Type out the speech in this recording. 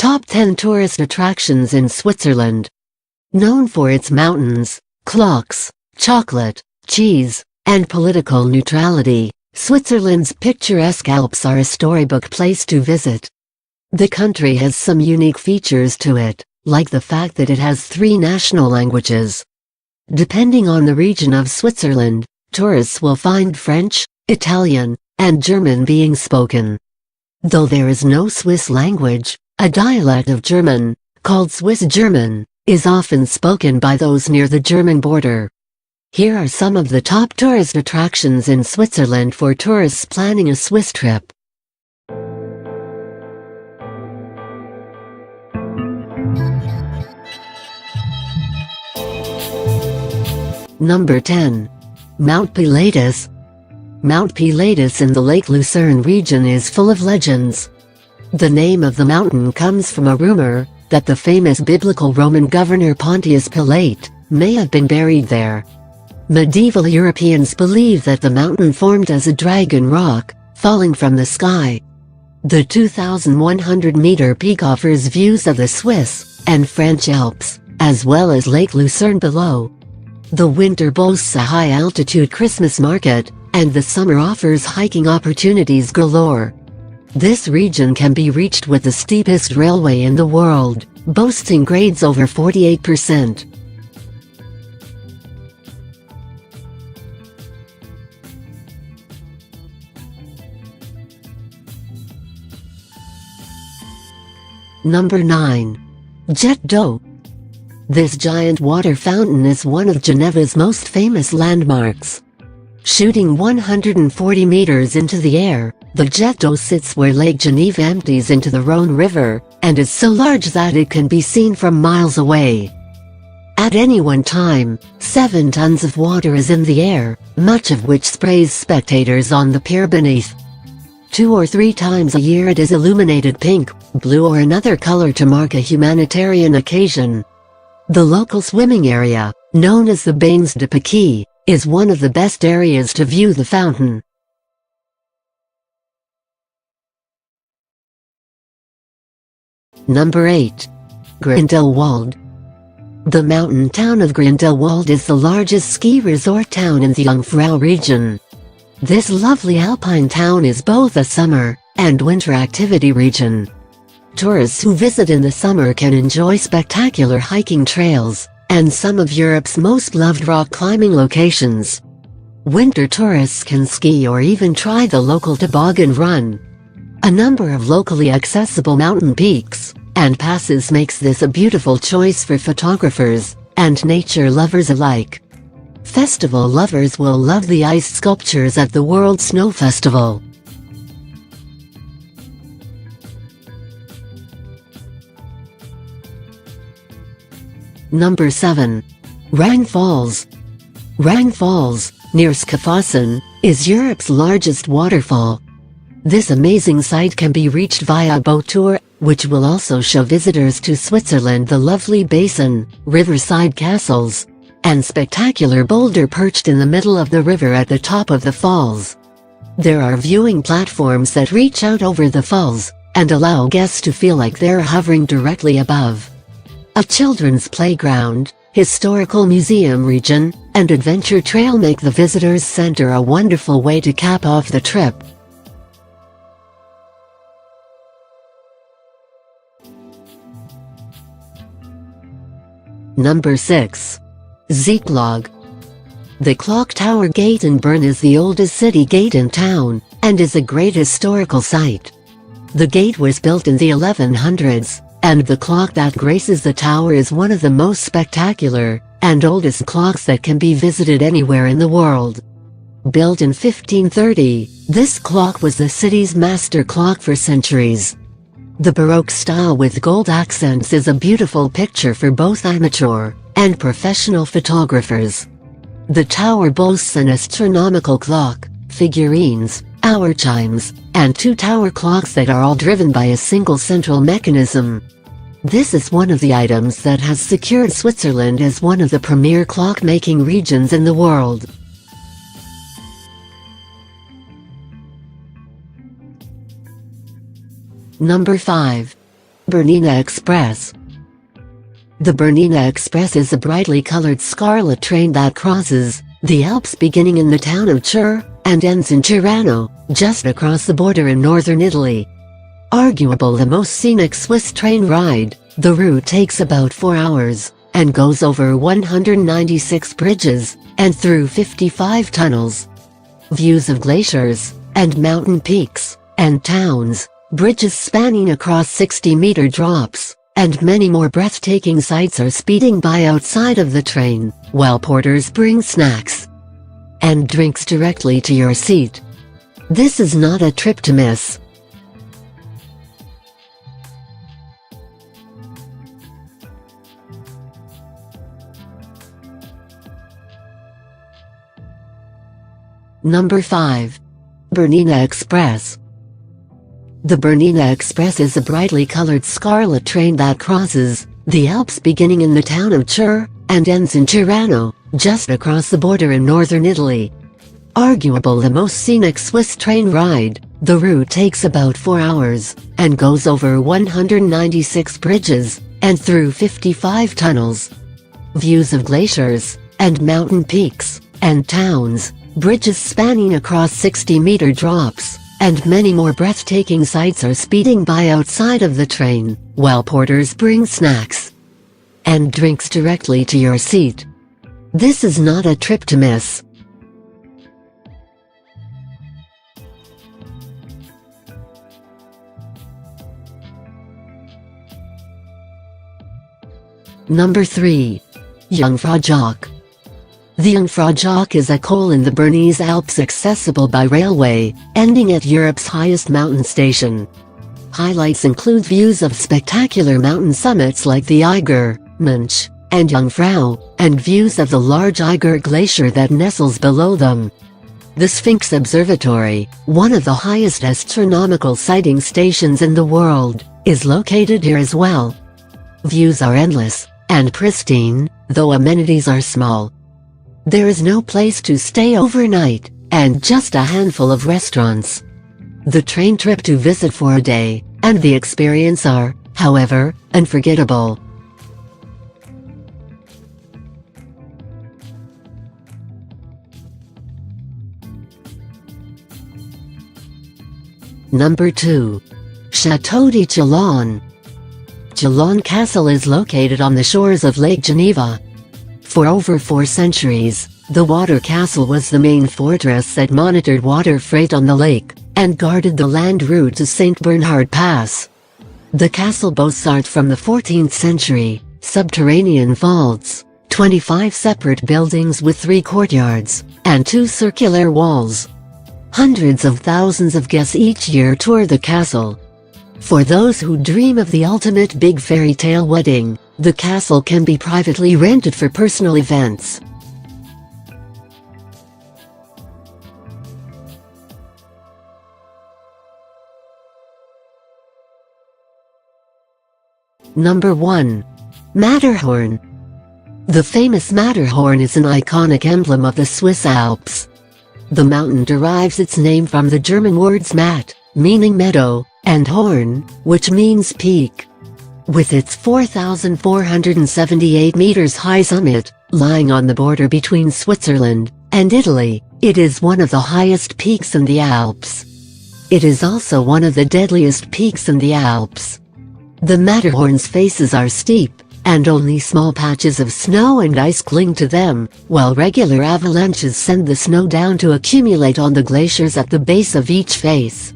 Top 10 Tourist Attractions in Switzerland. Known for its mountains, clocks, chocolate, cheese, and political neutrality, Switzerland's picturesque Alps are a storybook place to visit. The country has some unique features to it, like the fact that it has 3 national languages. Depending on the region of Switzerland, tourists will find French, Italian, and German being spoken. Though there is no Swiss language, a dialect of German, called Swiss German, is often spoken by those near the German border. Here are some of the top tourist attractions in Switzerland for tourists planning a Swiss trip. Number 10. Mount Pilatus. Mount Pilatus in the Lake Lucerne region is full of legends. The name of the mountain comes from a rumor that the famous biblical Roman governor Pontius Pilate may have been buried there. Medieval Europeans believe that the mountain formed as a dragon rock, falling from the sky. The 2,100-meter peak offers views of the Swiss and French Alps, as well as Lake Lucerne below. The winter boasts a high-altitude Christmas market, and the summer offers hiking opportunities galore. This region can be reached with the steepest railway in the world, boasting grades over 48%. Number 9. Jeteau. This giant water fountain is one of Geneva's most famous landmarks. Shooting 140 meters into the air, the Jeteau sits where Lake Geneva empties into the Rhone River, and is so large that it can be seen from miles away. At any one time, 7 tons of water is in the air, much of which sprays spectators on the pier beneath. 2 or 3 times a year it is illuminated pink, blue or another color to mark a humanitarian occasion. The local swimming area, known as the Bains de Piquet, is one of the best areas to view the fountain. Number 8. Grindelwald. The mountain town of Grindelwald is the largest ski resort town in the Jungfrau region. This lovely alpine town is both a summer and winter activity region. Tourists who visit in the summer can enjoy spectacular hiking trails and some of Europe's most loved rock climbing locations. Winter tourists can ski or even try the local toboggan run. A number of locally accessible mountain peaks and passes makes this a beautiful choice for photographers and nature lovers alike. Festival lovers will love the ice sculptures at the World Snow Festival. Number 7. Rang Falls. Rang Falls, near Schaffhausen, is Europe's largest waterfall. This amazing site can be reached via a boat tour, which will also show visitors to Switzerland the lovely basin, riverside castles, and spectacular boulder perched in the middle of the river at the top of the falls. There are viewing platforms that reach out over the falls, and allow guests to feel like they're hovering directly above. A children's playground, historical museum region, and adventure trail make the visitors center a wonderful way to cap off the trip. Number 6. Zeeklog. The Clock Tower Gate in Bern is the oldest city gate in town, and is a great historical site. The gate was built in the 1100s, and the clock that graces the tower is one of the most spectacular and oldest clocks that can be visited anywhere in the world. Built in 1530, this clock was the city's master clock for centuries. The Baroque style with gold accents is a beautiful picture for both amateur and professional photographers. The tower boasts an astronomical clock, figurines, hour chimes, and 2 tower clocks that are all driven by a single central mechanism. This is one of the items that has secured Switzerland as one of the premier clock-making regions in the world. Number 5. Bernina Express. The Bernina Express is a brightly colored scarlet train that crosses the Alps beginning in the town of Chur and ends in Tirano, just across the border in northern Italy. Arguably the most scenic Swiss train ride, the route takes about 4 hours and goes over 196 bridges and through 55 tunnels. Views of glaciers and mountain peaks and towns, bridges spanning across 60-meter drops, and many more breathtaking sights are speeding by outside of the train, while porters bring snacks and drinks directly to your seat. This is not a trip to miss. Number 5. Bernina Express. The Bernina Express is a brightly colored scarlet train that crosses the Alps beginning in the town of Chur and ends in Tirano, just across the border in northern Italy. Arguably the most scenic Swiss train ride, the route takes about 4 hours and goes over 196 bridges and through 55 tunnels. Views of glaciers and mountain peaks and towns, bridges spanning across 60-meter drops, and many more breathtaking sights are speeding by outside of the train, while porters bring snacks and drinks directly to your seat. This is not a trip to miss. Number 3. Jungfraujoch. The Jungfraujoch is a col in the Bernese Alps accessible by railway, ending at Europe's highest mountain station. Highlights include views of spectacular mountain summits like the Eiger, Munch, and Jungfrau, and views of the large Eiger glacier that nestles below them. The Sphinx Observatory, one of the highest astronomical sighting stations in the world, is located here as well. Views are endless and pristine, though amenities are small. There is no place to stay overnight, and just a handful of restaurants. The train trip to visit for a day, and the experience are, however, unforgettable. Number 2. Château de Jalan. Jalan Castle is located on the shores of Lake Geneva. For over 4 centuries, the water castle was the main fortress that monitored water freight on the lake, and guarded the land route to St. Bernard Pass. The castle boasts art from the 14th century, subterranean vaults, 25 separate buildings with 3 courtyards, and 2 circular walls. Hundreds of thousands of guests each year tour the castle. For those who dream of the ultimate big fairy tale wedding, the castle can be privately rented for personal events. Number 1. Matterhorn. The famous Matterhorn is an iconic emblem of the Swiss Alps. The mountain derives its name from the German words Matt, meaning meadow, and Horn, which means peak. With its 4,478 meters high summit, lying on the border between Switzerland and Italy, it is one of the highest peaks in the Alps. It is also one of the deadliest peaks in the Alps. The Matterhorn's faces are steep, and only small patches of snow and ice cling to them, while regular avalanches send the snow down to accumulate on the glaciers at the base of each face.